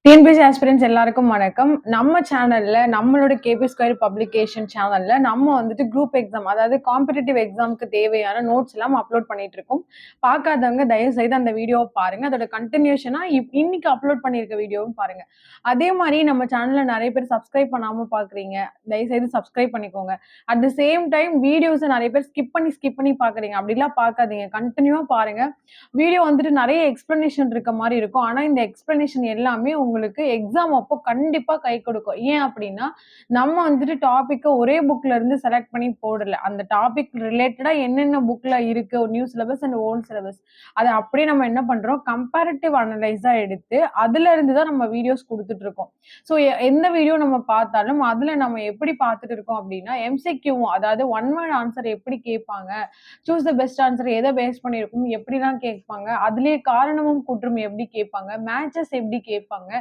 TNPSC ஆஸ்பிரன்ட்ஸ் எல்லாருக்கும் வணக்கம். நம்ம சேனல்ல நம்மளோட கேபி ஸ்கொயர் பப்ளிகேஷன் சேனல்ல நம்ம வந்துட்டு குரூப் எக்ஸாம், அதாவது காம்படிட்டிவ் எக்ஸாமுக்கு தேவையான நோட்ஸ் எல்லாம் அப்லோட் பண்ணிட்டு இருக்கோம். பார்க்காதவங்க தயவு செய்து அந்த வீடியோவை பாருங்க. அதோட கண்டினியூஷனா இன்னைக்கு அப்லோட் பண்ணியிருக்க வீடியோவும் பாருங்க. அதே மாதிரி நம்ம சேனல்ல நிறைய பேர் சப்ஸ்கிரைப் பண்ணாம பாக்குறீங்க. தயவு செய்து சப்ஸ்கிரைப் பண்ணிக்கோங்க. அட் த சேம் டைம் வீடியோஸை நிறைய பேர் ஸ்கிப் பண்ணி பாக்குறீங்க. அப்படிலாம் பார்க்காதீங்க, கண்டினியூவா பாருங்க. வீடியோ வந்துட்டு நிறைய எக்ஸ்பிளனேஷன் இருக்க மாதிரி இருக்கும். ஆனா இந்த எக்ஸ்பிளனேஷன் எல்லாமே உங்களுக்கு எக்ஸாம் அப்போ கண்டிப்பா கை கொடுக்கும். ஏன் அப்படின்னா நம்ம வந்துட்டு டாபிக்கை ஒரே புக்ல இருந்து செலக்ட் பண்ணி போடல. அந்த டாபிக் ரிலேட்டடா என்னென்ன புக்ல இருக்கு, new syllabus and volt syllabus, அதை அப்படியே நம்ம என்ன பண்றோம், கம்பேரிட்டிவ் அனலைஸா எடுத்து அதுல இருந்து தான் நம்ம வீடியோஸ் கொடுத்துட்டு இருக்கோம். ஸோ எந்த வீடியோ நம்ம பார்த்தாலும் அதுல நம்ம எப்படி பார்த்துட்டு இருக்கோம் அப்படின்னா எம்சிக்யூவும், அதாவது ஒன் வேர்ட் ஆன்சர் எப்படி கேட்பாங்க, சூஸ் த பெஸ்ட் ஆன்சர் எதை பேஸ் பண்ணியிருக்கும், எப்படிலாம் கேட்பாங்க, அதுலயே காரணமும் குற்றம் எப்படி கேட்பாங்க, மேட்சஸ் எப்படி கேட்பாங்க,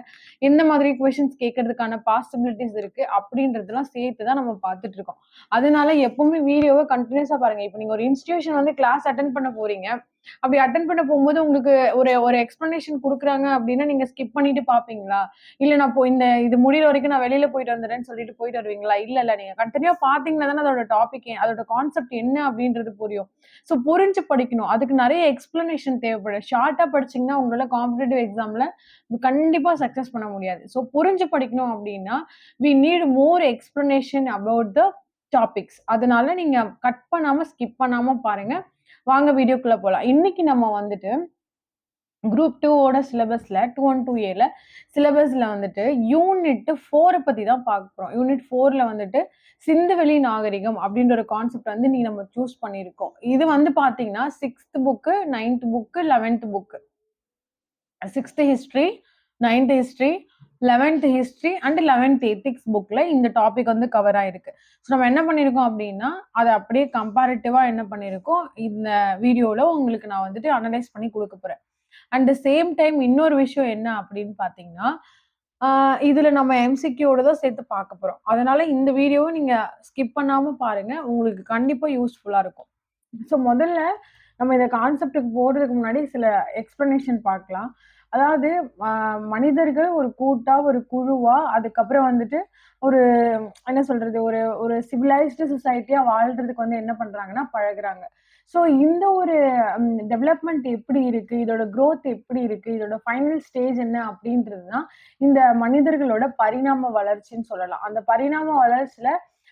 எந்த மாதிரி கொஸ்டின்ஸ் கேட்கறதுக்கான பாசிபிலிட்டிஸ் இருக்கு அப்படின்றதெல்லாம் சேர்த்து தான் நம்ம பார்த்துட்டு இருக்கோம். அதனால எப்பவுமே வீடியோவை கண்டினியூஸா பாருங்க. இப்போ நீங்க ஒரு இன்ஸ்டிடியூஷன் வந்து கிளாஸ் அட்டென்ட் பண்ண போறீங்க, அப்படி அட்டென்ட் பண்ண போகும்போது உங்களுக்கு ஒரு ஒரு எக்ஸ்பிளனேஷன் கொடுக்குறாங்க அப்படின்னா நீங்க ஸ்கிப் பண்ணிட்டு பாப்பீங்களா? இல்ல நான் இது முடியிற வரைக்கும் நான் வெளியில போயிட்டு வந்துடுறேன்னு சொல்லிட்டு போயிட்டு வருவீங்களா? இல்ல, நீங்க கண்டினியூவா பாத்தீங்கன்னா தானே அதோட டாபிக், அதோட கான்செப்ட் என்ன அப்படின்றது புரியும். ஸோ புரிஞ்சு படிக்கணும். அதுக்கு நிறைய எக்ஸ்பிளனேஷன் தேவைப்படும். ஷார்ட்டா படிச்சீங்கன்னா உங்களால காம்படிட்டிவ் எக்ஸாம்ல கண்டிப்பா சக்சஸ் பண்ண முடியாது. ஸோ புரிஞ்சு படிக்கணும் அப்படின்னா we need more explanation about the topics. அதனால நீங்க கட் பண்ணாம ஸ்கிப் பண்ணாம பாருங்க. வாங்க வீடியோக்குள்ள போலாம். இன்னைக்கு நம்ம வந்துட்டு குரூப் 2 ஓட சிலபஸ்ல 212Aல சிலபஸ்ல வந்துட்டு யூனிட் 4 பத்தி தான் பார்க்க போறோம். யூனிட் 4ல வந்துட்டு சிந்துவெளி நாகரிகம் அப்படின்ற ஒரு கான்செப்ட் வந்து நீங்க நம்ம சூஸ் பண்ணியிருக்கோம். இது வந்து பாத்தீங்கன்னா 6th book, 9th book, 11th book. 6th history, 9th history, 11th history and 11th ethics புக்ல இந்த டாபிக் வந்து கவர் ஆயிருக்கு. ஸோ நம்ம என்ன பண்ணியிருக்கோம் அப்படின்னா அதை அப்படியே கம்பேரிட்டிவா என்ன பண்ணியிருக்கோம், இந்த வீடியோல உங்களுக்கு நான் வந்துட்டு அனலைஸ் பண்ணி கொடுக்க போறேன். அட் த சேம் டைம் இன்னொரு விஷயம் என்ன அப்படின்னு பார்த்தீங்கன்னா, இதுல நம்ம எம்சிக்யூவோட தான் சேர்த்து பார்க்க போறோம். அதனால இந்த வீடியோவ நீங்க ஸ்கிப் பண்ணாம பாருங்க. உங்களுக்கு கண்டிப்பா யூஸ்ஃபுல்லா இருக்கும். ஸோ முதல்ல நம்ம இந்த கான்செப்ட்க்கு போறதுக்கு முன்னாடி சில எக்ஸ்பிளனேஷன் பார்க்கலாம். அதாவது அ மனிதர்கள் ஒரு கூட்டா, ஒரு குழுவா, அதுக்கப்புறம் வந்துட்டு ஒரு என்ன சொல்றது, ஒரு ஒரு சிவிலைஸ்டு சொசைட்டியா வாழ்றதுக்கு வந்து என்ன பண்றாங்கன்னா பழகுறாங்க. ஸோ இந்த ஒரு டெவலப்மெண்ட் எப்படி இருக்கு, இதோட குரோத் எப்படி இருக்கு, இதோட ஃபைனல் ஸ்டேஜ் என்ன அப்படின்றது தான் இந்த மனிதர்களோட பரிணாம வளர்ச்சின்னு சொல்லலாம். அந்த பரிணாம வளர்ச்சியில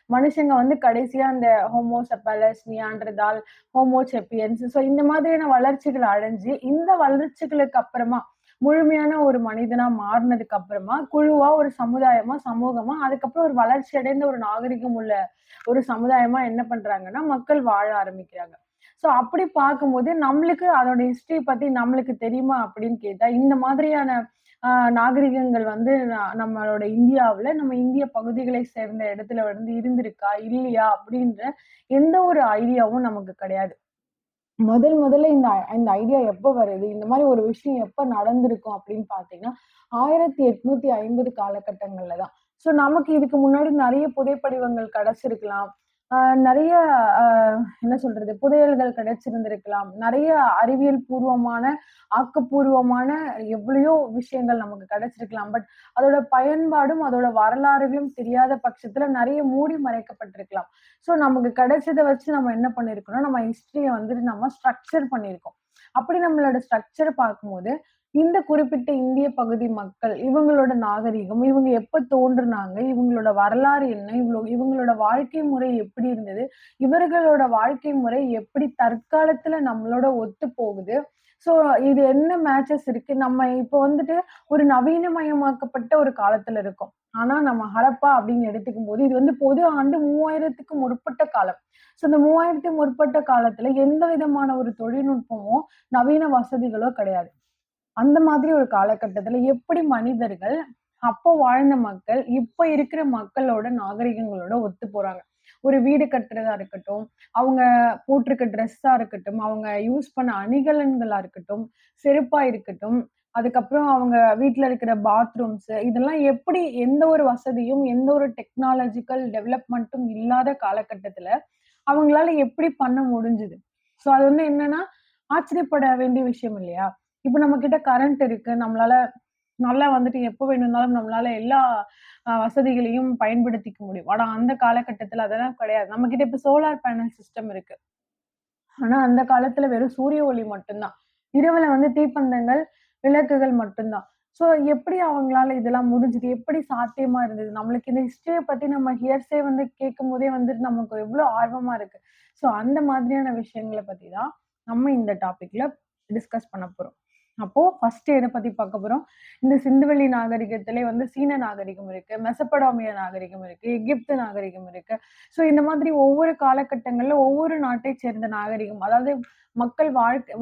மனுஷங்க வந்து கடைசியா அந்த ஹோமோ செப்பலஸ், நியாண்டர்தால், ஹோமோ சேப்பியன்ஸ், ஸோ இந்த மாதிரியான வளர்ச்சிகள் அடைஞ்சு இந்த வளர்ச்சிகளுக்கு அப்புறமா முழுமையான ஒரு மனிதனா மாறினதுக்கு அப்புறமா குழுவா, ஒரு சமுதாயமா, சமூகமா, அதுக்கப்புறம் ஒரு வளர்ச்சி அடைந்த ஒரு நாகரிகம் உள்ள ஒரு சமுதாயமா என்ன பண்றாங்கன்னா மக்கள் வாழ ஆரம்பிக்கிறாங்க. ஸோ அப்படி பார்க்கும்போது நம்மளுக்கு அதோட ஹிஸ்டரி பத்தி நம்மளுக்கு தெரியுமா அப்படின்னு கேட்டா, இந்த மாதிரியான நாகரிகங்கள் வந்து நம்மளோட இந்தியாவுல, நம்ம இந்திய பகுதிகளை சேர்ந்த இடத்துல வந்து இருந்திருக்கா? இல்லையா? அப்படின்ற எந்த ஒரு ஐடியாவும் நமக்கு கிடையாது. முதல்ல இந்த இந்த ஐடியா எப்ப வருது? இந்த மாரி ஒரு விஷயம் எப்ப நடந்திருக்கும் அப்படின்னு பார்த்தீங்கன்னா, 1850 காலகட்டங்கள்ல தான். ஸோ நமக்கு இதுக்கு முன்னாடி நெறைய புதைப்படிவங்கள் கிடைச்சிருக்கலாம். அ நெறைய அ என்ன சொல்றது? புதையல்கள் கிடைச்சிருந்திருக்கலாம். நெறைய அறிவியல் பூர்வமான, ஆக்கப்பூர்வமான எவ்வளையோ விஷயங்கள் நமக்கு கிடைச்சிருக்கலாம். பட் அதோட பயன்பாடும், அதோட வரலாறுகளும் தெரியாத பட்சத்துல நெறைய மூடி மறைக்கப்பட்டிருக்கலாம். ஸோ நமக்கு கிடைச்சத வச்சு நம்ம என்ன பண்ணியிருக்கோம்னா, நம்ம ஹிஸ்டரிய வந்துட்டு நம்ம ஸ்ட்ரக்சர் பண்ணியிருக்கோம். அப்படி நம்மளோட ஸ்ட்ரக்சர பார்க்கும்போது, இந்த குறிப்பிட்ட இந்திய பகுதி மக்கள், இவங்களோட நாகரீகம், இவங்க எப்ப தோன்றுனாங்க, இவங்களோட வரலாறு என்ன, இவங்களோட வாழ்க்கை முறை எப்படி இருந்தது, இவர்களோட வாழ்க்கை முறை எப்படி தற்காலத்துல நம்மளோட ஒத்து போகுது. ஸோ இது என்ன மேட்சஸ் இருக்கு. நம்ம இப்போ வந்துட்டு ஒரு நவீனமயமாக்கப்பட்ட ஒரு காலத்துல இருக்கோம். ஆனா நம்ம ஹரப்பா அப்படின்னு எடுத்துக்கும்போது, இது வந்து பொது ஆண்டு 3000க்கு முற்பட்ட காலம். ஸோ இந்த 3000 முற்பட்ட காலத்துல எந்த விதமான ஒரு தொழில்நுட்பமோ, நவீன வசதிகளோ கிடையாது. அந்த மாதிரி ஒரு காலகட்டத்துல எப்படி மனிதர்கள், அப்போ வாழ்ந்த மக்கள், இப்ப இருக்கிற மக்களோட நாகரிகங்களோட ஒத்து போறாங்க. ஒரு வீடு கட்டுறதா இருக்கட்டும், அவங்க போட்டிருக்க ட்ரெஸ்ஸா இருக்கட்டும், அவங்க யூஸ் பண்ண அணிகலன்களா இருக்கட்டும், செருப்பா இருக்கட்டும், அதுக்கப்புறம் அவங்க வீட்ல இருக்கிற பாத்ரூம்ஸ், இதெல்லாம் எப்படி எந்த ஒரு வசதியும், எந்த ஒரு டெக்னாலஜிக்கல் டெவலப்மென்ட்டும் இல்லாத காலகட்டத்துல, அவங்களால எப்படி பண்ண முடிஞ்சது? ஸோ அது வந்து என்னன்னா, ஆச்சரியப்பட வேண்டிய விஷயம் இல்லையா? இப்ப நம்ம கிட்ட கரண்ட் இருக்கு. நம்மளால நல்லா வந்துட்டு எப்ப வேணும்னாலும் நம்மளால எல்லா வசதிகளையும் பயன்படுத்திக்க முடியும். ஆனா அந்த காலகட்டத்துல அதெல்லாம் கிடையாது. நம்மகிட்ட இப்ப சோலார் பேனல் சிஸ்டம் இருக்கு. ஆனா அந்த காலத்துல வெறும் சூரிய ஒளி மட்டும் தான். இரவுல வந்து தீப்பந்தங்கள், விளக்குகள் மட்டும் தான். ஸோ எப்படி அவங்களால இதெல்லாம் முடிஞ்சது? எப்படி சாத்தியமா இருந்தது? நம்மளுக்கு இந்த ஹிஸ்டரிய பத்தி நம்ம ஹியர்ஸே வந்து கேட்கும்போதே வந்துட்டு நமக்கு எவ்ளோ ஆர்வமா இருக்கு. ஸோ அந்த மாதிரியான விஷயங்கள பத்தி தான் நம்ம இந்த டாபிக்ல டிஸ்கஸ் பண்ண போறோம். அப்போ ஃபர்ஸ்ட் எத பத்தி பார்க்க போறோம்? இந்த சிந்துவெளி நாகரிகத்திலே வந்து சீன நாகரிகம் இருக்கு, மெசபடோமியா நாகரிகம் இருக்கு, எகிப்து நாகரிகம் இருக்கு. ஸோ இந்த மாதிரி ஒவ்வொரு காலகட்டங்கள்ல ஒவ்வொரு நாட்டை சேர்ந்த நாகரிகம், அதாவது மக்கள்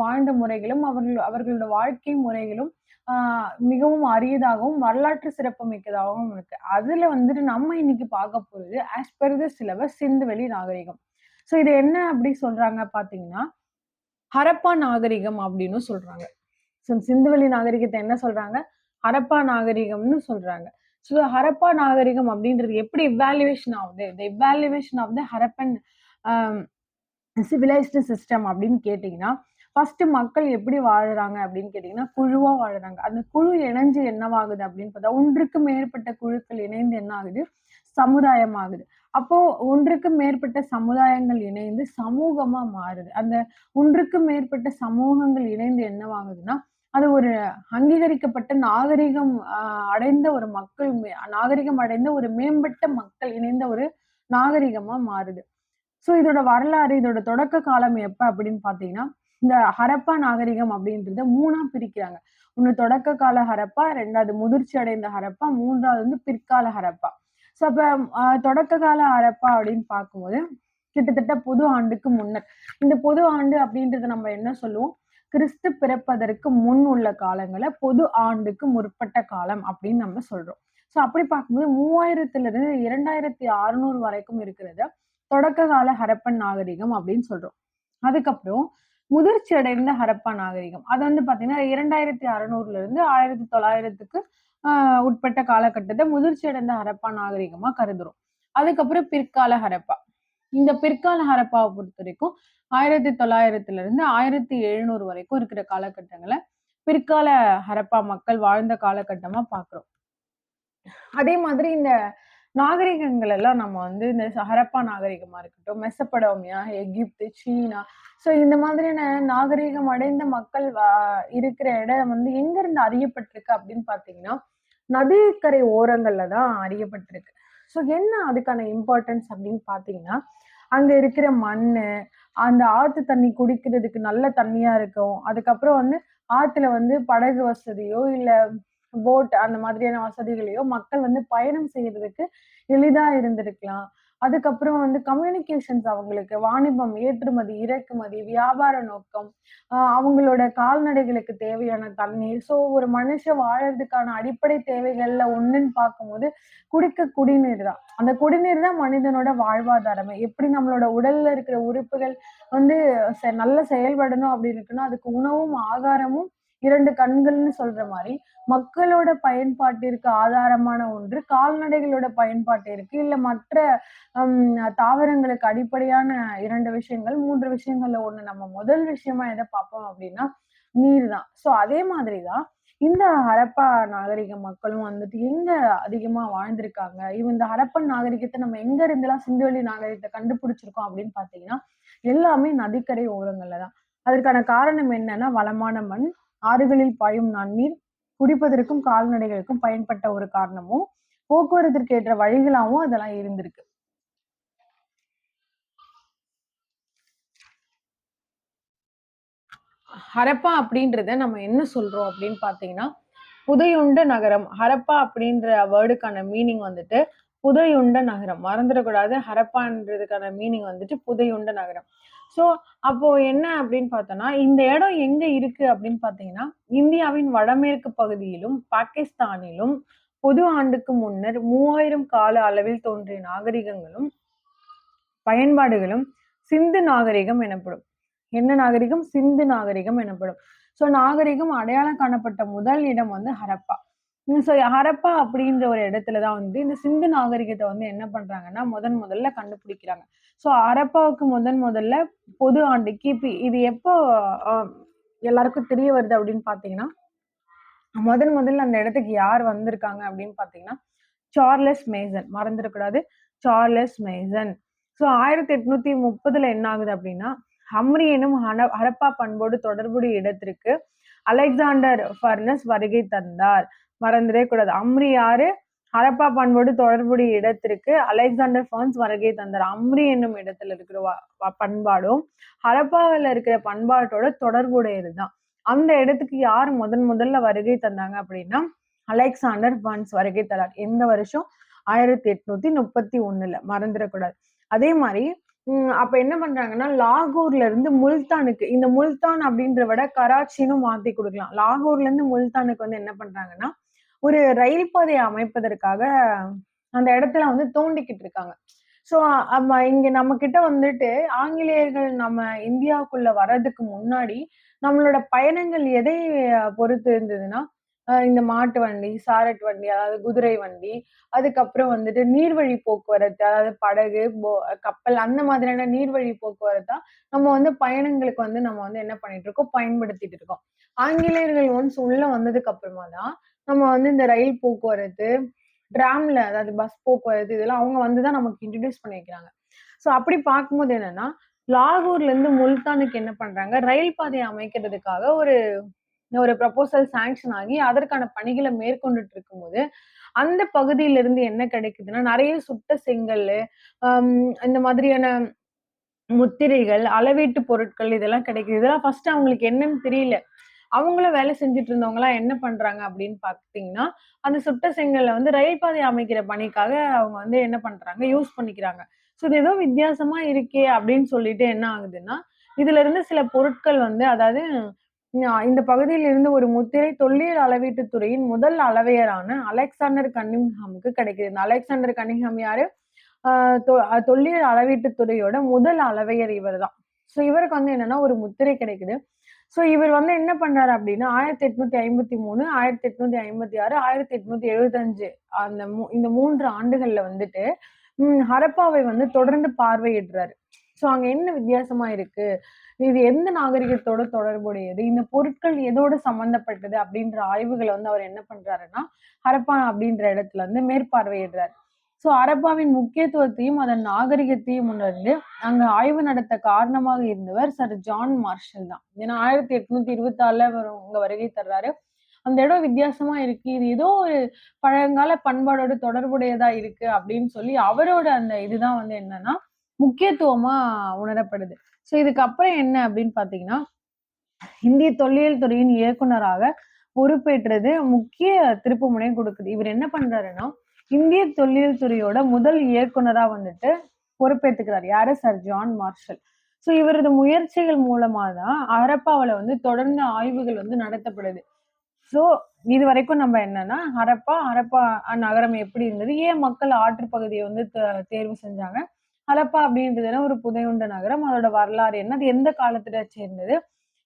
வாழ்ந்த முறைகளும், அவர்களோட வாழ்க்கை முறைகளும் மிகவும் அரியதாகவும், வரலாற்று சிறப்பு மிக்கதாகவும் இருக்கு. அதுல வந்துட்டு நம்ம இன்னைக்கு பார்க்க போறது ஆஸ் பெர் த சிலபஸ் சிந்துவெளி நாகரிகம். ஸோ இது என்ன அப்படி சொல்றாங்க பார்த்தீங்கன்னா, ஹரப்பா நாகரிகம் அப்படின்னு சொல்றாங்க. ஸோ சிந்துவெளி நாகரிகத்த என்ன சொல்றாங்க? ஹரப்பா நாகரிகம்னு சொல்றாங்க. ஸோ ஹரப்பா நாகரிகம் அப்படின்றது எப்படி இவாலுவேஷன் ஆவுது? The evaluation of the Harappan a civilised system அப்படின்னு கேட்டீங்கன்னா, ஃபர்ஸ்ட் மக்கள் எப்படி வாழுறாங்க அப்படின்னு கேட்டீங்கன்னா, குழுவா வாழுறாங்க. அந்த குழு இணைஞ்சு என்னவாகுது அப்படின்னு பார்த்தா, ஒன்றுக்கு மேற்பட்ட குழுக்கள் இணைந்து என்ன ஆகுது? சமுதாயம் ஆகுது. அப்போ ஒன்றுக்கு மேற்பட்ட சமுதாயங்கள் இணைந்து சமூகமா மாறுது. அந்த ஒன்றுக்கு மேற்பட்ட சமூகங்கள் இணைந்து என்னவாகுதுன்னா, அது ஒரு அங்கீகரிக்கப்பட்ட நாகரிகம் அடைந்த ஒரு நாகரிகம் அடைந்த ஒரு மேம்பட்ட மக்கள் இணைந்த ஒரு நாகரிகமா மாறுது. ஸோ இதோட வரலாறு, இதோட தொடக்க காலம் எப்ப அப்படின்னு பார்த்தீங்கன்னா, இந்த ஹரப்பா நாகரிகம் அப்படின்றத 3ஆ பிரிக்கிறாங்க. ஒண்ணு தொடக்க கால ஹரப்பா, 2வது முதிர்ச்சி அடைந்த ஹரப்பா, 3வது வந்து பிற்கால ஹரப்பா. ஸோ அப்ப தொடக்க கால ஹரப்பா அப்படின்னு பார்க்கும்போது, கிட்டத்தட்ட பொது ஆண்டுக்கு முன்னர். இந்த பொது ஆண்டு அப்படின்றத நம்ம என்ன சொல்லுவோம்? கிறிஸ்து பிறப்பதற்கு முன் உள்ள காலங்கள பொது ஆண்டுக்கு முற்பட்ட காலம் அப்படின்னு நம்ம சொல்றோம். ஸோ அப்படி பார்க்கும்போது 3000லிருந்து 2600 வரைக்கும் இருக்கிறத தொடக்க கால ஹரப்பன் நாகரிகம் அப்படின்னு சொல்றோம். அதுக்கப்புறம் முதிர்ச்சி அடைந்த ஹரப்பா நாகரிகம். அது வந்து பார்த்தீங்கன்னா 2600ல இருந்து 1900க்கு உட்பட்ட காலகட்டத்த முதிர்ச்சி அடைந்த ஹரப்பா நாகரிகமா கருதுறோம். அதுக்கப்புறம் பிற்கால ஹரப்பா. இந்த பிற்கால ஹரப்பாவ பொறுத்தவரைக்கும் 1900ல இருந்து 1700 வரைக்கும் இருக்கிற காலகட்டங்கள பிற்கால ஹரப்பா மக்கள் வாழ்ந்த காலகட்டமா பார்க்கிறோம். அதே மாதிரி இந்த நாகரிகங்கள் எல்லாம் நம்ம வந்து இந்த ஹரப்பா நாகரிகமா இருக்கட்டும், மெசபடோமியா, எகிப்து, சீனா, ஸோ இந்த மாதிரியான நாகரீகம் அடைந்த மக்கள் இருக்கிற இடம் வந்து எங்கருந்து அறியப்பட்டிருக்கு அப்படின்னு பார்த்தீங்கன்னா, நதிக்கரை ஓரங்கள்ல தான் அறியப்பட்டிருக்கு. ஸோ என்ன அதுக்கான இம்பார்ட்டன்ஸ் அப்படின்னு பார்த்தீங்கன்னா, அங்க இருக்கிற மண்ணு, அந்த ஆத்து தண்ணி குடிக்கிறதுக்கு நல்ல தண்ணியா இருக்கும். அதுக்கப்புறம் வந்து ஆத்துல வந்து படகு வசதியோ, இல்ல போட் அந்த மாதிரியான வசதிகளையோ மக்கள் வந்து பயணம் செய்யறதுக்கு எளிதா இருந்திருக்கலாம். அதுக்கப்புறம் வந்து கம்யூனிகேஷன்ஸ் அவங்களுக்கு வாணிபம், ஏற்றுமதி, இறக்குமதி, வியாபார நோக்கம், அவங்களோட கால்நடைகளுக்கு தேவையான தண்ணீர். ஸோ ஒரு மனுஷன் வாழறதுக்கான அடிப்படை தேவைகள்ல ஒண்ணுன்னு பார்க்கும்போது, குடிநீர் தான். அந்த குடிநீர் தான் மனிதனோட வாழ்வாதாரமே. எப்படி நம்மளோட உடல்ல இருக்கிற உறுப்புகள் வந்து நல்லா செயல்படணும் அப்படி இருக்குன்னா, அதுக்கு உணவும், ஆகாரமும் 2 கண்கள்னு சொல்ற மாரி, மக்களோட பயன்பாட்டிற்கு ஆதாரமான ஒன்று, கால்நடைகளோட பயன்பாட்டிற்கு, இல்ல மற்ற ம் தாவரங்களுக்கு அடிப்படையான 2 விஷயங்கள், 3 விஷயங்கள்ல ஒண்ணு நம்ம முதல் விஷயமா எத பார்ப்போம் அப்டின்னா, நீர் தான். ஸோ அதே மாதிரி தான் இந்த ஹரப்பா நாகரிக மக்களும் வந்துட்டு எங்க அதிகமா வாழ்ந்திருக்காங்க? இந்த ஹரப்பன் நாகரிகத்த நம்ம எங்க இருந்தெல்லாம் சிந்துவெளி நாகரிகத்த கண்டுபிடிச்சிருக்கோம் அப்டின்னு பார்த்தீங்கன்னா, எல்லாமே நதிக்கரை ஓரங்கள்ல தான். அதற்கான காரணம் என்னன்னா, வளமான மண், ஆறுகளில் பாயும் நன்னீர், குடிப்பதற்கும், கால்நடைகளுக்கும் பயன்பட்ட ஒரு காரணமும், போக்குவரத்திற்கு ஏற்ற வழிகளாவும் அதெல்லாம் இருந்திருக்கு. ஹரப்பா அப்படின்றத நம்ம என்ன சொல்றோம் அப்படின்னு பார்த்தீங்கன்னா, புதையுண்ட நகரம். ஹரப்பா அப்படின்ற வேர்டுக்கான மீனிங் வந்துட்டு, புதையுண்ட நகரம். மறந்துடக்கூடாது. ஹரப்பான்றதுக்கான மீனிங் வந்துட்டு புதையுண்ட நகரம். ஸோ, அப்போ என்ன அப்படின்னு பார்த்தோம்னா, இந்த இடம் எங்க இருக்கு அப்படின்னு பார்த்தீங்கன்னா, இந்தியாவின் வடமேற்கு பகுதியிலும், பாகிஸ்தானிலும் பொது ஆண்டுக்கு முன்னர் 3000 கால அளவில் தோன்றிய நாகரிகங்களும், பயன்பாடுகளும் சிந்து நாகரிகம் எனப்படும். என்ன நாகரிகம்? சிந்து நாகரிகம் எனப்படும். ஸோ நாகரிகம் அடையாளம் காணப்பட்ட முதல் இடம் வந்து ஹரப்பா. ஸோ ஹரப்பா அப்படின்ற ஒரு இடத்துல தான் வந்து இந்த சிந்து நாகரிகத்த வந்து என்ன பண்றாங்கன்னா, முதல்ல கண்டுபிடிக்கிறாங்க. ஸோ ஹரப்பாவுக்கு முதல்ல பொது ஆண்டு கிபி இது எப்போ அ எல்லாருக்கும் தெரிய வருது அப்படின்னு பார்த்தீங்கன்னா, முதல்ல அந்த இடத்துக்கு யார் வந்திருக்காங்க அப்படின்னு பார்த்தீங்கன்னா, சார்லஸ் மேசன். மறந்துடக்கூடாது. Charles Mason. ஸோ 1830ல என்ன ஆகுது அப்படின்னா, ஹம்ரி எனும் ஹரப்பா பண்போடு தொடர்புடைய இடத்திற்கு அலெக்சாண்டர் ஃபர்னஸ் வருகை தந்தார். மறந்துடவே கூடாது. அம்ரி யாரு? ஹரப்பா பண்போடு தொடர்புடைய இடத்திற்கு அலெக்சாண்டர் ஃபர்ன்ஸ் வருகை தந்தார். அம்ரி என்னும் இடத்துல இருக்கிற பண்பாடும் ஹரப்பாவில் இருக்கிற பண்பாட்டோட தொடர்புடையதுதான். அந்த இடத்துக்கு யார் முதல்ல வருகை தந்தாங்க அப்படின்னா, அலெக்சாண்டர் ஃபர்ன்ஸ் வருகை தரார். எந்த வருஷம்? 1831ல. மறந்துடக்கூடாது. அதே மாதிரி அப்ப என்ன பண்றாங்கன்னா, லாகூர்ல இருந்து முல்தானுக்கு, இந்த முல்தான் அப்படின்ற விட கராச்சின்னு மாத்தி கொடுக்கலாம். லாகூர்ல இருந்து முல்தானுக்கு வந்து என்ன பண்றாங்கன்னா, ஒரு ரயில் பாதையை அமைப்பதற்காக அந்த இடத்துல வந்து தோண்டிக்கிட்டு இருக்காங்க. ஸோ இங்க நம்ம கிட்ட வந்துட்டு ஆங்கிலேயர்கள் நம்ம இந்தியாவுக்குள்ள வர்றதுக்கு முன்னாடி நம்மளோட பயணங்கள் எதை பொறுத்து இருந்ததுன்னா, இந்த மாட்டு வண்டி, சாரட் வண்டி, அதாவது குதிரை வண்டி, அதுக்கப்புறம் வந்துட்டு நீர்வழி போக்குவரத்து, அதாவது படகு, கப்பல் அந்த மாதிரியான நீர்வழி போக்குவரத்தா நம்ம வந்து பயணங்களுக்கு வந்து நம்ம வந்து என்ன பண்ணிட்டு இருக்கோம்? பயன்படுத்திட்டு இருக்கோம். ஆங்கிலேயர்கள் ஒன்ஸ் உள்ள வந்ததுக்கு அப்புறமா தான் நம்ம வந்து இந்த ரயில் போக்குவரத்து, டிராம்ல அதாவது பஸ் போக்குவரத்து இதெல்லாம் அவங்க வந்து தான் நமக்கு இன்ட்ரோடியூஸ் பண்ணி வைக்கிறாங்க. ஸோ அப்படி பார்க்கும்போது என்னன்னா, லாகூர்ல இருந்து முல்தானுக்கு என்ன பண்றாங்க, ரயில் பாதையை அமைக்கிறதுக்காக ஒரு ஒரு ப்ரொபோசல் சாங்ஷன் ஆகி அதற்கான பணிகள மேற்கொண்டுட்டு இருக்கும்போது, அந்த பகுதியிலிருந்து என்ன கிடைக்குதுன்னா, நெறைய சுட்ட செங்கல்லு, அம் இந்த மாதிரியான முத்திரைகள், அளவீட்டு பொருட்கள் இதெல்லாம் கிடைக்குது. இதெல்லாம் ஃபர்ஸ்ட் அவங்களுக்கு என்னன்னு தெரியல. அவங்களும் வேலை செஞ்சுட்டு இருந்தவங்கலாம் என்ன பண்றாங்க அப்படின்னு பார்த்தீங்கன்னா, அந்த சுட்ட செங்கல்ல வந்து ரயில் பாதை அமைக்கிற பணிக்காக அவங்க வந்து என்ன பண்றாங்க, யூஸ் பண்ணிக்கிறாங்க. ஸோ இது ஏதோ வித்தியாசமா இருக்கே அப்படின்னு சொல்லிட்டு என்ன ஆகுதுன்னா, இதுல இருந்து சில பொருட்கள் வந்து அதாவது இந்த பகுதியில் இருந்து ஒரு முத்திரை தொல்லியல் அளவீட்டு துறையின் முதல் அளவையரான அலெக்சாண்டர் கன்னிங்ஹாமுக்கு கிடைக்குது. இந்த அலெக்சாண்டர் கன்னிங்ஹாம் யாரு? ஆ தொல்லியல் அளவீட்டு துறையோட முதல் அளவையர் இவர்தான். ஸோ இவருக்கு வந்து என்னன்னா ஒரு முத்திரை கிடைக்குது. ஸோ இவர் வந்து என்ன பண்றாரு அப்படின்னா, 1853, 1856, 1875 இந்த 3 ஆண்டுகள்ல வந்துட்டு, ஹரப்பாவை வந்து தொடர்ந்து பார்வையிடுறாரு. ஸோ அங்க என்ன வித்தியாசமா இருக்கு? இது எந்த நாகரிகத்தோட தொடர்புடையது? இந்த பொருட்கள் எதோட சம்மந்தப்பட்டது? அப்படின்ற ஆய்வுகள வந்து அவர் என்ன பண்றாருன்னா, ஹரப்பா அப்படின்ற இடத்துல வந்து மேற்பார்வையிடுறாரு. ஸோ ஹரப்பாவின் முக்கியத்துவத்தையும், அதன் நாகரிகத்தையும் உணர்ந்து, அங்க ஆய்வு நடத்த காரணமாக இருந்தவர் சர் ஜான் மார்ஷல் தான். ஏன்னா 1826ல அவர் இங்க வருகை தர்றாரு. அந்த இடம் வித்தியாசமா இருக்கு. இது ஏதோ ஒரு பழங்கால பண்பாடோட தொடர்புடையதா இருக்கு அப்படின்னு சொல்லி, அவரோட அந்த இதுதான் வந்து என்னன்னா, முக்கியத்துவமா உணரப்படுது. ஸோ இதுக்கப்புறம் என்ன அப்படின்னு பார்த்தீங்கன்னா, இந்திய தொல்லியல் துறையின் இயக்குனராக பொறுப்பேற்றது முக்கிய திருப்புமுனை கொடுக்குது. இவர் என்ன பண்றாருன்னா, இந்திய தொல்லியல் துறையோட முதல் இயக்குனரா வந்துட்டு பொறுப்பேத்துக்கிறார். யாரு? Sir John Marshall. ஸோ இவரது முயற்சிகள் மூலமா தான் ஹரப்பாவுல வந்து தொடர்ந்து ஆய்வுகள் வந்து நடத்தப்படுது. ஸோ இதுவரைக்கும் நம்ம என்னன்னா, ஹரப்பா நகரம் எப்படி இருந்தது? ஏன் மக்கள் ஆற்று பகுதிய வந்து தேர்வு செஞ்சாங்க? ஹரப்பா அப்படின்றதுனா ஒரு புதையுண்ட நகரம். அதோட வரலாறு என்ன? அது எந்த காலத்துல சேர்ந்தது?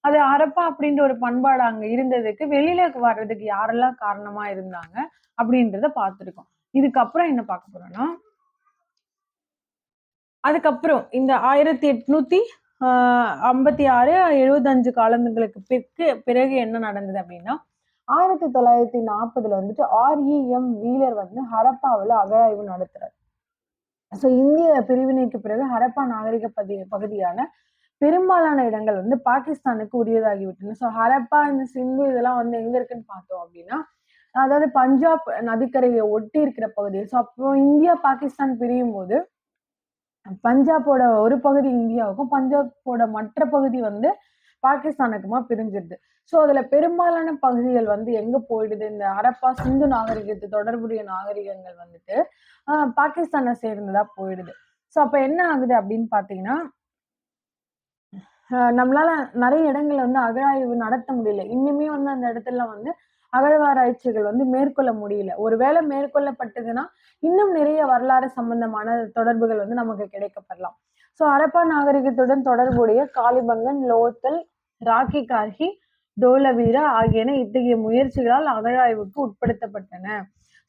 அது ஹரப்பா அப்படின்ற ஒரு பண்பாடு அங்க இருந்ததுக்கு வெளியில வர்றதுக்கு யாரெல்லாம் காரணமா இருந்தாங்க? அப்படின்றத பார்த்திருக்கோம். இதுக்கப்புறம் என்ன பார்க்க போறோம்னா, அதுக்கப்புறம் இந்த 1856, 75 காலங்களுக்கு பிறகு என்ன நடந்தது அப்படின்னா, 1940ல வந்துட்டு ஆர்.இ.எம். வீலர் வந்து ஹரப்பாவுல அகழாய்வு நடத்துறாரு. ஸோ இந்திய பிரிவினைக்கு பிறகு ஹரப்பா நாகரிக பகுதியான பெரும்பாலான இடங்கள் வந்து பாகிஸ்தானுக்கு உரியதாகிவிட்டன. ஸோ ஹரப்பா, இந்த சிந்து இதெல்லாம் வந்து எங்க இருக்குன்னு பார்த்தோம் அப்படின்னா, அதாவது பஞ்சாப் நதிக்கரையை ஒட்டி இருக்கிற பகுதி. ஸோ அப்போ இந்தியா, பாகிஸ்தான் பிரியும்போது பஞ்சாபோட ஒரு பகுதி இந்தியாவுக்கும், பஞ்சாபோட மற்ற பகுதி வந்து பாகிஸ்தானுக்குமா பிரிஞ்சிருது. ஸோ அதுல பெரும்பாலான பகுதிகள் வந்து எங்க போயிடுது? இந்த ஹரப்பா, சிந்து நாகரிகத்து தொடர்புடைய நாகரிகங்கள் வந்துட்டு பாகிஸ்தானை சேர்ந்ததா போயிடுது. ஸோ அப்ப என்ன ஆகுது அப்படின்னு பார்த்தீங்கன்னா, நம்மளால நெறைய இடங்கள்ல வந்து அகழாய்வு நடத்த முடியல. இன்னுமே வந்து அந்த இடத்துல வந்து அகழ்வாராய்ச்சிகள் வந்து மேற்கொள்ள முடியல. ஒருவேளை மேற்கொள்ளப்பட்டதுன்னா, இன்னும் நிறைய வரலாறு சம்பந்தமான தொடர்புகள் வந்து நமக்கு கிடைக்கப்பெறலாம். ஸோ ஹரப்பா நாகரிகத்துடன் தொடர்புடைய காலிபங்கன், லோத்தல், ராக்கி கார்கி, டோலவீரா ஆகியன இத்தகைய முயற்சிகளால் அகழாய்வுக்கு உட்படுத்தப்பட்டன.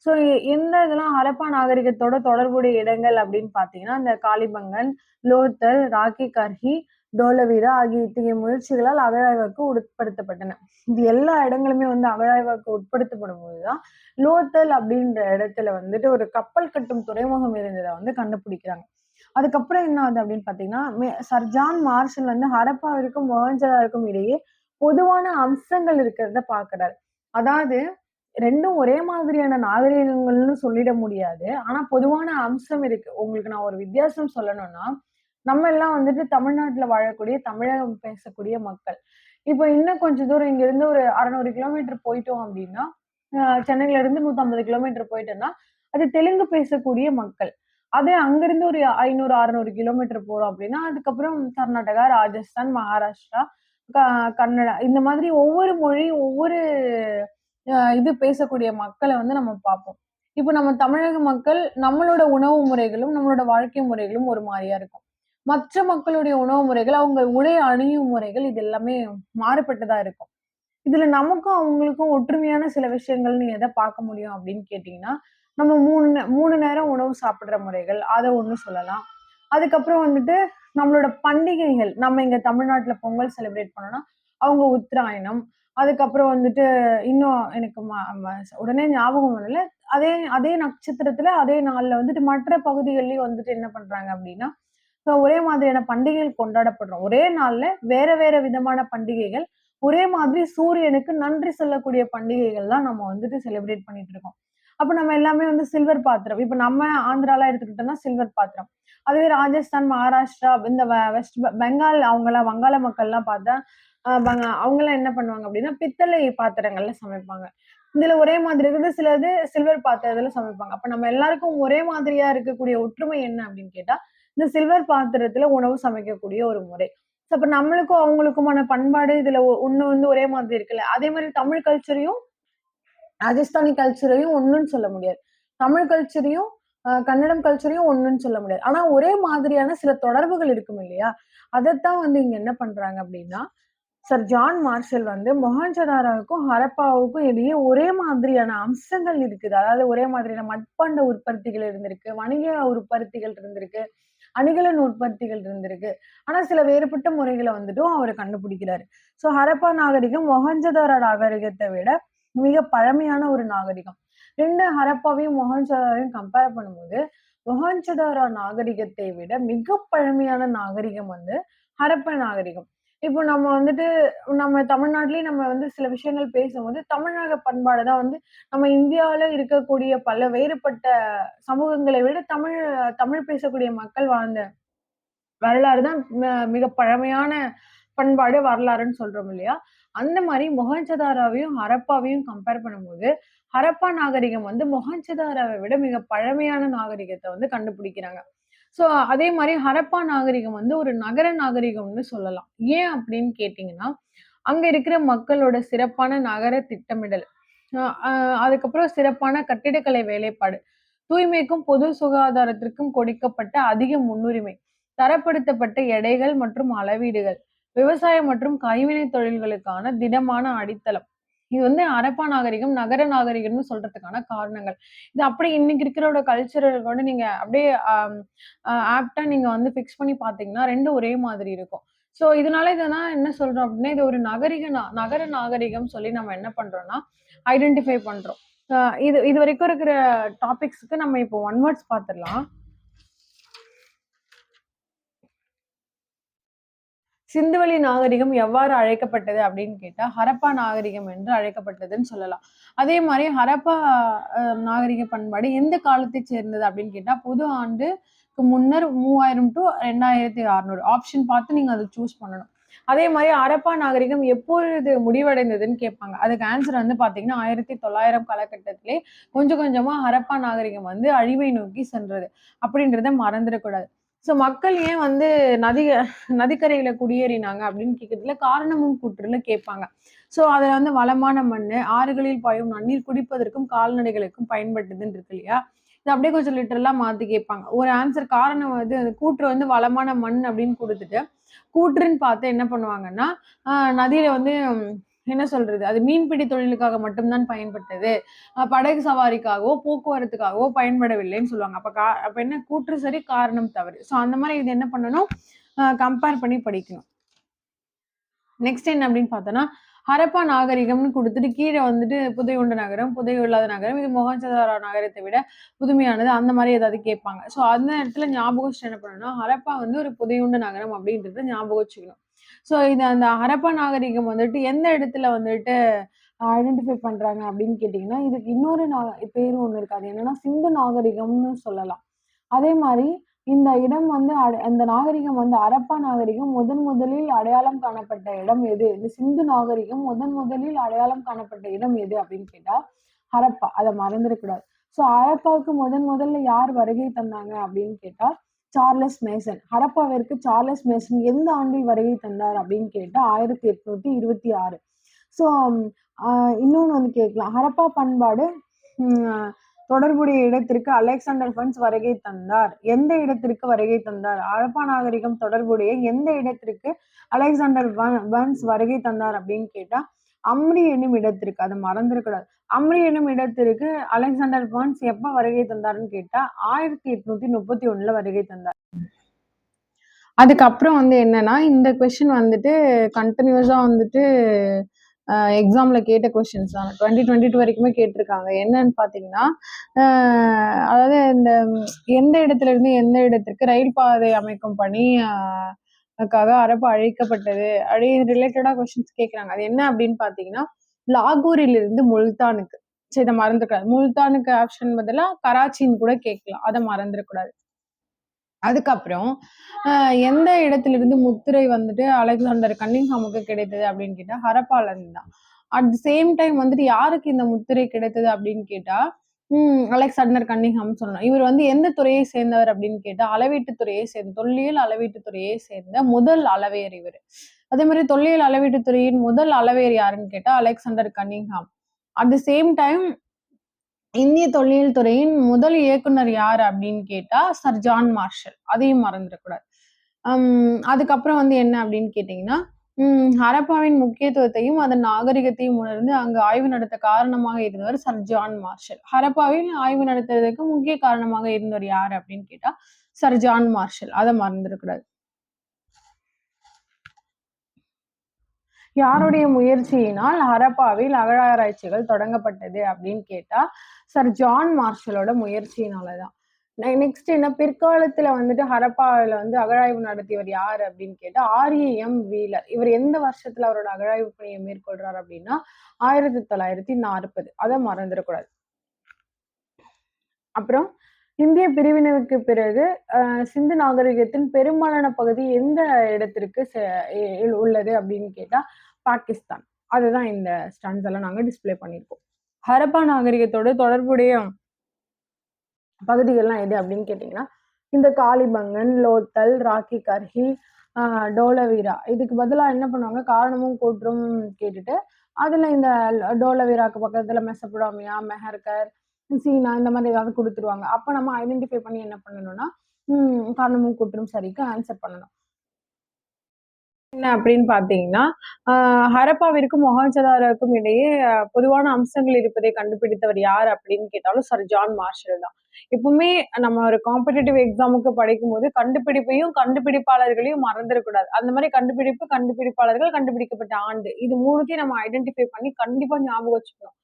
ஸோ எந்த இதெல்லாம் ஹரப்பா நாகரிகத்தோட தொடர்புடைய இடங்கள் அப்படின்னு பார்த்தீங்கன்னா, இந்த காலிபங்கன், லோத்தல், ராக்கி கார்கி, டோலவீரா ஆகிய இத்தகைய முயற்சிகளால் அகழாய்வுக்கு உட்படுத்தப்பட்டன. இது எல்லா இடங்களுமே வந்து அகழாய்வுக்கு உட்படுத்தப்படும் போதுதான் லோத்தல் அப்படின்ற இடத்துல வந்துட்டு ஒரு கப்பல் கட்டும் துறைமுகம் இருந்ததை வந்து கண்டுபிடிக்கிறாங்க. அதுக்கப்புறம் என்ன ஆகுது அப்படின்னு பாத்தீங்கன்னா, சர் ஜான் மார்ஷல் வந்து ஹரப்பாவிற்கும் மொஹஞ்சதாரோக்கும் இடையே பொதுவான அம்சங்கள் இருக்கிறத பாக்குறாரு. அதாவது 2ம் ஒரே மாதிரியான நாகரீகங்கள்னு சொல்லிட முடியாது. ஆனா பொதுவான அம்சம் இருக்கு. உங்களுக்கு நான் ஒரு வித்தியாசம் சொல்லணும்னா, நம்ம எல்லாம் வந்துட்டு தமிழ்நாட்டுல வாழக்கூடிய தமிழகம் பேசக்கூடிய மக்கள். இப்போ இன்னும் கொஞ்சம் தூரம் இங்கிருந்து ஒரு 600 கிலோமீட்டர் போயிட்டோம் அப்படின்னா, சென்னையில இருந்து 150 கிலோமீட்டர் போயிட்டோம்னா, அது தெலுங்கு பேசக்கூடிய மக்கள். அதே அங்கிருந்து ஒரு 500, 600 கிலோமீட்டர் போறோம் அப்படின்னா, அதுக்கப்புறம் கர்நாடகா, ராஜஸ்தான், மகாராஷ்டிரா, க கன்னடா இந்த மாதிரி ஒவ்வொரு மொழி, ஒவ்வொரு இது பேசக்கூடிய மக்கள வந்து நம்ம பார்ப்போம். இப்ப நம்ம தமிழக மக்கள், நம்மளோட உணவு முறைகளும், நம்மளோட வாழ்க்கை முறைகளும் ஒரு மாரியா இருக்கும். மற்ற மக்களுடைய உணவு முறைகள், அவங்க உடை அணியும் முறைகள் இது எல்லாமே மாறுபட்டதா இருக்கும். இதுல நமக்கும் அவங்களுக்கும் ஒற்றுமையான சில விஷயங்கள் நீங்க எத பார்க்க முடியும் அப்படின்னு கேட்டீங்கன்னா, நம்ம 3 நேரம் உணவு சாப்பிடுற முறைகள், அத ஒண்ணு சொல்லலாம். அதுக்கப்புறம் வந்துட்டு நம்மளோட பண்டிகைகள், நம்ம இங்க தமிழ்நாட்டுல பொங்கல் செலிப்ரேட் பண்ணோம்னா, அவங்க உத்தராயணம். அதுக்கப்புறம் வந்துட்டு இன்னும் எனக்கு ம ம உடனே ஞாபகம் வரல. அதே அதே நட்சத்திரத்துல, அதே நாள்ல வந்துட்டு மற்ற பகுதிகள்லயும் வந்துட்டு என்ன பண்றாங்க அப்படின்னா, ஒரே மாதிரியான பண்டிகைகள் கொண்டாடப்படுறோம். ஒரே நாள்ல வேற வேற விதமான பண்டிகைகள், ஒரே மாதிரி சூரியனுக்கு நன்றி சொல்லக்கூடிய பண்டிகைகள் தான் நம்ம வந்துட்டு செலிப்ரேட் பண்ணிட்டு இருக்கோம். அப்ப நம்ம எல்லாமே வந்து சில்வர் பாத்திரம். இப்ப நம்ம ஆந்திராலாம் எடுத்துக்கிட்டோம்னா சில்வர் பாத்திரம். அதுவே ராஜஸ்தான், மகாராஷ்டிரா இந்த வெஸ்ட் பெங்கால் அவங்கலாம் வங்காள மக்கள்லாம் பார்த்தா, அவங்கலாம் என்ன பண்ணுவாங்க அப்படின்னா, பித்தளை பாத்திரங்கள்ல சமைப்பாங்க. இதுல ஒரே மாதிரி இருக்குது. சிலது சில்வர் பாத்திரத்துல சமைப்பாங்க. அப்ப நம்ம எல்லாருக்கும் ஒரே மாதிரியா இருக்கக்கூடிய ஒற்றுமை என்ன அப்படின்னு கேட்டா, இந்த சில்வர் பாத்திரத்துல உணவு சமைக்கக்கூடிய ஒரு முறை. அப்ப நம்மளுக்கும் அவங்களுக்குமான பண்பாடு இதுல ஒண்ணு வந்து ஒரே மாதிரி இருக்குல்ல. அதே மாரி தமிழ் கல்ச்சரையும், ராஜஸ்தானி கல்ச்சரையும் ஒண்ணுன்னு சொல்ல முடியாது. தமிழ் கல்ச்சரையும், கன்னடம் கல்ச்சரையும் ஒண்ணுன்னு சொல்ல முடியாது. ஆனா ஒரே மாதிரியான சில தொடர்புகள் இருக்கும் இல்லையா? அதத்தான் வந்து இங்க என்ன பண்றாங்க அப்படின்னா, சர் ஜான் மார்ஷல் வந்து மொஹஞ்சதாரோவுக்கும், ஹரப்பாவுக்கும் இடையே ஒரே மாதிரியான அம்சங்கள் இருக்குது. அதாவது ஒரே மாதிரியான மட்பாண்ட உற்பத்திகள் இருந்திருக்கு, வணிக உற்பத்திகள் இருந்திருக்கு, அணிகலன் உற்பத்திகள் இருந்திருக்கு. ஆனா சில வேறுபட்ட முறைகள வந்துட்டும் அவரு கண்டுபிடிக்கிறாரு. ஹரப்பா நாகரிகம் மொஹஞ்சதாரோ நாகரிகத்த விட மிக பழமையான ஒரு நாகரிகம். 2 ஹரப்பாவையும், மொஹஞ்சதாரோவையும் கம்பேர் பண்ணும்போது, மொஹஞ்சதாரோ நாகரிகத்தை விட மிக பழமையான நாகரிகம் வந்து ஹரப்பா நாகரிகம். இப்போ நம்ம வந்துட்டு நம்ம தமிழ்நாட்டிலேயே நம்ம வந்து சில விஷயங்கள் பேசும்போது, தமிழக பண்பாடு தான் வந்து நம்ம இந்தியாவுல இருக்கக்கூடிய பல வேறுபட்ட சமூகங்களை விட தமிழ் தமிழ் பேசக்கூடிய மக்கள் வாழ்ந்த வரலாறு தான் மிக பழமையான பண்பாடு, வரலாறுன்னு சொல்றோம் இல்லையா? அந்த மாரி மொஹஞ்சதாரோவையும், ஹரப்பாவையும் கம்பேர் பண்ணும்போது, ஹரப்பா நாகரிகம் வந்து மொஹஞ்சதாரோவ விட மிக பழமையான நாகரிகத்த வந்து கண்டுபிடிக்கிறாங்க. ஸோ அதே மாரி ஹரப்பா நாகரிகம் வந்து ஒரு நகர நாகரிகம்னு சொல்லலாம். ஏன் அப்படின்னு கேட்டீங்கன்னா, அங்க இருக்கிற மக்களோட சிறப்பான நகர திட்டமிடல், அ அ அதுக்கப்புறம் சிறப்பான கட்டிடக்கலை வேலைப்பாடு, தூய்மைக்கும் பொது சுகாதாரத்திற்கும் கொடுக்கப்பட்ட அதிக முன்னுரிமை, தரப்படுத்தப்பட்ட எடைகள் மற்றும் அளவீடுகள், விவசாயம் மற்றும் கைவினைத் தொழில்களுக்கான திடமான அடித்தளம். இது வந்து ஹரப்பா நாகரிகம், நகர நாகரிகம்னு சொல்றதுக்கான காரணங்கள். இது அப்படியே இன்னைக்கு இருக்கிறோட கல்ச்சரோட நீங்க அப்படியே அம் ஆப்ட்டா நீங்க வந்து ஃபிக்ஸ் பண்ணி பார்த்தீங்கன்னா, 2ம் ஒரே மாதிரி இருக்கும். இதனால இத நான் என்ன சொல்றோம் அப்படின்னா, இது ஒரு நகர நாகரிகம் சொல்லி நம்ம என்ன பண்றோம்னா, ஐடென்டிஃபை பண்றோம். அ இது இதுவரைக்கும் இருக்கிற டாபிக்ஸ்க்கு நம்ம இப்போ ஒன் வேர்ட்ஸ் பார்த்துடலாம். சிந்துவெளி நாகரிகம் எவ்வாறு அழைக்கப்பட்டது அப்படின்னு கேட்டா, ஹரப்பா நாகரிகம் என்று அழைக்கப்பட்டதுன்னு சொல்லலாம். அதே மாரி ஹரப்பா நாகரிக பண்பாடு எந்த காலத்தைச் சேர்ந்தது அப்படின்னு கேட்டா, பொது ஆண்டுக்கு முன்னர் 3000 டூ 2600 ஆப்ஷன் பார்த்து நீங்க அத சூஸ் பண்ணணும். அதே மாரி ஹரப்பா நாகரிகம் எப்பொழுது முடிவடைந்ததுன்னு கேட்பாங்க. அதுக்கு ஆன்ஸர் வந்து பார்த்தீங்கன்னா, 1900 காலகட்டத்திலே கொஞ்சம் கொஞ்சமா ஹரப்பா நாகரிகம் வந்து அழிவை நோக்கி சென்றது. அப்படின்றத மறந்துடக்கூடாது. மக்கள் ஏன் வந்து நதி நதிக்கரையில குடியேறினாங்க அப்படின்னு கேட்கறதுல காரணமும் கூற்றுல கேட்பாங்க. அதுல வந்து வளமான மண்ணு, ஆறுகளில் பாயும் நன்னீர் குடிப்பதற்கும், கால்நடைகளுக்கும் பயன்பட்டதுன்னு இருக்கு இல்லையா? இத அப்படியே கொஞ்சம் லிட்டரலா மாத்தி கேட்பாங்க. ஒரு ஆன்சர் காரணம் வந்து அந்த கூற்று வந்து வளமான மண் அப்படின்னு குடுத்துட்டு, கூற்றுன்னு பார்த்து என்ன பண்ணுவாங்கன்னா, நதியில வந்து என்ன சொல்றது? அது மீன்பிடி தொழிலுக்காக மட்டும் தான் பயன்பட்டது. படகு சவாரிக்காகவோ, போக்குவரத்துக்காகவோ பயன்படவில்லைன்னு சொல்லுவாங்க. அப்ப என்ன கூற்று சரி, காரணம் தவறு. அந்த மாரி இது என்ன பண்ணணும்? கம்பேர் பண்ணி படிக்கணும். நெக்ஸ்ட் என்ன அப்படின்னு பார்த்தோம்னா, ஹரப்பா நாகரிகம்னு குடுத்துட்டு கீழ வந்துட்டு புதையுண்ட நகரம், புதையுள்ளாத நகரம். இது மொஹஞ்சதாரோ நகரத்தை விட புதுமையானது. அந்த மாரி ஏதாவது கேட்பாங்க. ஸோ அந்த இடத்துல ஞாபகம் வச்சுட்டு என்ன பண்ணணும்னா, ஹரப்பா வந்து ஒரு புதையுண்ட நகரம் அப்படின்றத ஞாபகம் வச்சுக்கணும். ஸோ இது அந்த ஹரப்பா நாகரிகம் வந்துட்டு எந்த இடத்துல வந்துட்டு ஐடென்டிஃபை பண்றாங்க அப்படின்னு கேட்டீங்கன்னா, இதுக்கு இன்னொரு பேரு ஒண்ணு இருக்கு. அது என்னன்னா சிந்து நாகரிகம்னு சொல்லலாம். அதே மாரி இந்த இடம் வந்து அந்த நாகரிகம் வந்து ஹரப்பா நாகரிகம் முதலில் அடையாளம் காணப்பட்ட இடம் எது? இந்த சிந்து நாகரிகம் முதலில் அடையாளம் காணப்பட்ட இடம் எது அப்படின்னு கேட்டா, ஹரப்பா. அத மறந்துறக்கூடாது. ஸோ ஹரப்பாவுக்கு முதல்ல யார் வருகை தந்தாங்க அப்படின்னு கேட்டா, சார்லஸ் மேசன். ஹரப்பாவிற்கு சார்லஸ் மேசன் எந்த ஆண்டில் வருகை தந்தார் அப்படின்னு கேட்டா, 1826. ஸோ அ இன்னொன்னு வந்து கேட்கலாம். ஹரப்பா பண்பாடு ம் தொடர்புடைய இடத்திற்கு அலெக்சாண்டர் பன்ஸ் வருகை தந்தார். எந்த இடத்திற்கு வருகை தந்தார்? ஹரப்பா நாகரிகம் தொடர்புடைய எந்த இடத்திற்கு அலெக்சாண்டர் பன்ஸ் வருகை தந்தார் அப்படின்னு கேட்டா, அம்ரி என்னும் இடத்திற்கு. அத மறந்துறக்கூடாது. அம்ரி என்னும் இடத்திற்கு அலெக்சாண்டர் பன்ஸ் எப்ப வருகை தந்தார்ன்னு கேட்டா, 1831ல வருகை தந்தார். அதுக்கப்புறம் வந்து என்னன்னா, இந்த கொஸ்டின் வந்துட்டு கன்டினியூஸா வந்துட்டு எக்ஸாம்ல கேட்ட கொஸ்டின்ஸ் தான். 2022 வரைக்குமே கேட்டிருக்காங்க. என்னன்னு பார்த்தீங்கன்னா, அதாவது இந்த எந்த இடத்துல இருந்து எந்த இடத்திற்கு ரயில் பாதை அமைக்கும் பணி க்காக ஹரப்பா அழிக்கப்பட்டது? அப்படி ரிலேட்டடா கொஸ்டின்ஸ் கேட்குறாங்க. அது என்ன அப்படின்னு பார்த்தீங்கன்னா, லாகூரிலிருந்து முல்தானுக்கு. சரி இத மறந்துறக்கூடாது. முல்தானுக்கு ஆப்ஷன் பதிலா கராச்சின்னு கூட கேட்கலாம். அத மறந்துறக்கூடாது. அதுக்கப்புறம் எந்த இடத்திலிருந்து முத்திரை வந்துட்டு அலெக்சாண்டர் கன்னிங்ஹாமுக்கு கிடைத்தது அப்படின்னு கேட்டா, ஹரப்பால இருந்து தான். அட் தி சேம் டைம் வந்துட்டு யாருக்கு இந்த முத்திரை கிடைத்தது அப்படின்னு கேட்டா, அலெக்சாண்டர் கன்னிங்ஹாம்னு சொல்லணும். இவர் வந்து எந்த துறையை சேர்ந்தவர் அப்படின்னு கேட்டா, அளவீட்டுத் துறையை சேர்ந்த தொல்லியல் அளவீட்டுத் துறையை சேர்ந்த முதல் அளவையர் இவரு. அதே மாரி தொல்லியல் அளவீட்டுத் துறையின் முதல் அளவையர் யாருன்னு கேட்டா, Alexander Cunningham. At the same time இந்திய தொல்லியல் துறையின் முதல் இயக்குனர் யார் அப்படின்னு கேட்டா, சர் ஜான் மார்ஷல். அதையும் மறந்துடக்கூடாது. அதுக்கப்புறம் வந்து என்ன அப்படின்னு கேட்டீங்கன்னா, ஹரப்பாவின் முக்கியத்துவத்தையும், அதன் நாகரிகத்தையும் உணர்ந்து அங்கு ஆய்வு நடத்த காரணமாக இருந்தவர் சர் ஜான் மார்ஷல். ஹரப்பாவில் ஆய்வு நடத்துவதற்கு முக்கிய காரணமாக இருந்தவர் யாரு அப்படின்னு கேட்டா, சர் ஜான் மார்ஷல். அத மறந்துடக்கூடாது. யாருடைய முயற்சியினால் ஹரப்பாவில் அகழாராய்ச்சிகள் தொடங்கப்பட்டது அப்படின்னு கேட்டா, சர் ஜான் மார்ஷலோட முயற்சியினால தான். நெக்ஸ்ட் என்ன பிற்காலத்துல வந்துட்டு ஹரப்பாவில வந்து அகழாய்வு நடத்தியவர் யாரு அப்படின்னு கேட்டா, ஆர்.எம். வீலர். இவர் எந்த வருஷத்துல அவரோட அகழாய்வு பணியை மேற்கொள்றார் அப்படின்னா, 1940. அத மறந்துடக்கூடாது. அப்புறம் இந்திய பிரிவினருக்கு பிறகு சிந்து நாகரிகத்தின் பெரும்பாலான பகுதி எந்த இடத்திற்கு உள்ளது அப்படின்னு கேட்டா, பாகிஸ்தான். அதுதான் இந்த ஸ்டன்ஸ் எல்லாம் நாங்க டிஸ்ப்ளே பண்ணியிருக்கோம். ஹரப்பா நாகரிகத்தோட தொடர்புடைய பகுதிகள்லாம் எது அப்படின்னு கேட்டீங்கன்னா, இந்த காளிபங்கன், லோத்தல், ராக்கி கர்ஹில், டோலவீரா. இதுக்கு பதிலா என்ன பண்ணுவாங்க, காரணமும் கூற்றும் கேட்டுட்டு, அதுல இந்த டோலவீராக்கு பக்கத்துல மெசபடோமியா, மெஹர்கர், சீனா இந்த மாதிரி ஏதாவது குடுத்துருவாங்க. அப்ப நம்ம ஐடென்டிஃபை பண்ணி என்ன பண்ணணும்னா, காரணமும் கூற்றும் சரிக்கு ஆன்சர் பண்ணணும். என்ன அப்படின்னு பார்த்தீங்கன்னா, ஹரப்பாவிற்கும் மொஹஞ்சதாரோவுக்கும் இடையே பொதுவான அம்சங்கள் இருப்பதை கண்டுபிடித்தவர் யார் அப்படின்னு கேட்டாலும் சர் ஜான் மார்ஷல் தான். எப்பவுமே நம்ம ஒரு காம்படிட்டிவ் எக்ஸாமுக்கு படிக்கும்போது கண்டுபிடிப்பையும், கண்டுபிடிப்பாளர்களையும் மறந்துறக்கூடாது. அந்த மாரி கண்டுபிடிப்பு, கண்டுபிடிப்பாளர்கள், கண்டுபிடிக்கப்பட்ட ஆண்டு. இது 3த்தையும் நம்ம ஐடென்டிஃபை பண்ணி கண்டிப்பா ஞாபகம் வச்சுக்கணும்.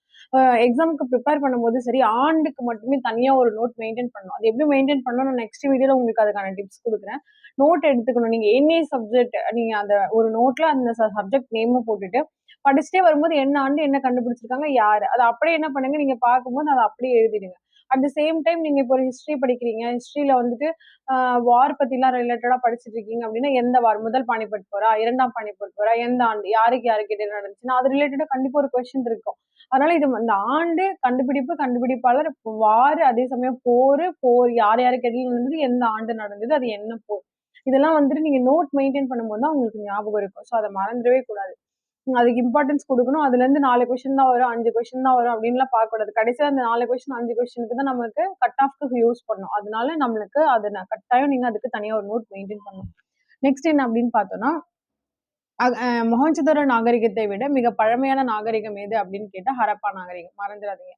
எக்ஸாமுக்கு ப்ரிப்பேர் பண்ணும்போது சரி, ஆண்டுக்கு மட்டுமே தனியா ஒரு நோட் மெயின்டெயின் பண்ணணும். அது எப்படி மெயின்டெயின் பண்ணணும் நான் நெக்ஸ்ட் வீடியோல உங்களுக்கு அதுக்கான டிப்ஸ் குடுக்குறேன். நோட் எடுத்துக்கணும். நீங்க எனி சப்ஜெக்ட் நீங்க அந்த ஒரு நோட்ல அந்த சப்ஜெக்ட் நேம போட்டுட்டு, படிச்சுட்டே வரும்போது என்ன ஆண்டு, என்ன கண்டுபிடிச்சிருக்காங்க, யாரு. அத அப்படியே என்ன பண்ணுங்க, நீங்க பார்க்கும்போது அத அப்படியே எழுதிடுங்க. அட் த சேம் டைம் நீங்க இப்போ ஒரு ஹிஸ்டரி படிக்கிறீங்க. ஹிஸ்டரியில வந்துட்டு வார் பத்திலாம் ரிலேட்டடா படிச்சுட்டு இருக்கீங்க அப்படின்னா, எந்த வார்? முதல் பானிபட் போரா? 2ஆம் பானிபட் போரா? எந்த ஆண்டு? யாருக்கு இடையில நடந்துச்சுன்னா, அது ரிலேட்டடா கண்டிப்பா ஒரு கொஸ்டின் இருக்கும். அதனால இது இந்த ஆண்டு, கண்டுபிடிப்பு, கண்டுபிடிப்பாளர், வார், அதே சமயம் போர் யாருக்கு இடையில நடந்தது, எந்த ஆண்டு நடந்தது, அது என்ன போர். இதெல்லாம் வந்துட்டு நீங்க நோட் மெயின்டெயின் பண்ணும்போது தான் உங்களுக்கு ஞாபகம் இருக்கும். ஸோ அத மறந்துடவே கூடாது. அதுக்கு இம்பார்ட்டன்ஸ் குடுக்கணும். அதுலேருந்து 4 கொஸ்டின் தான் வரும், 5 கொஸ்டின் தான் வரும் அப்டின்லாம் பார்க்கக்கூடாது. கடைசியா அந்த 4 கொஸ்டின், 5 கொஸ்டினுக்கு தான் நமக்கு கட் ஆஃப்க்கு யூஸ் பண்ணும். அதனால நம்மளுக்கு அது கட்டாயம் நீங்க அதுக்கு தனியா ஒரு நோட் மெயின்டெயின் பண்ணணும். நெக்ஸ்ட் என்ன அப்டின்னு பார்த்தோம்னா, மொஹஞ்சதாரோ நாகரிகத்தை விட மிக பழமையான நாகரிகம் எது அப்படின்னு கேட்டா ஹரப்பா நாகரிகம். மறந்துடாதீங்க.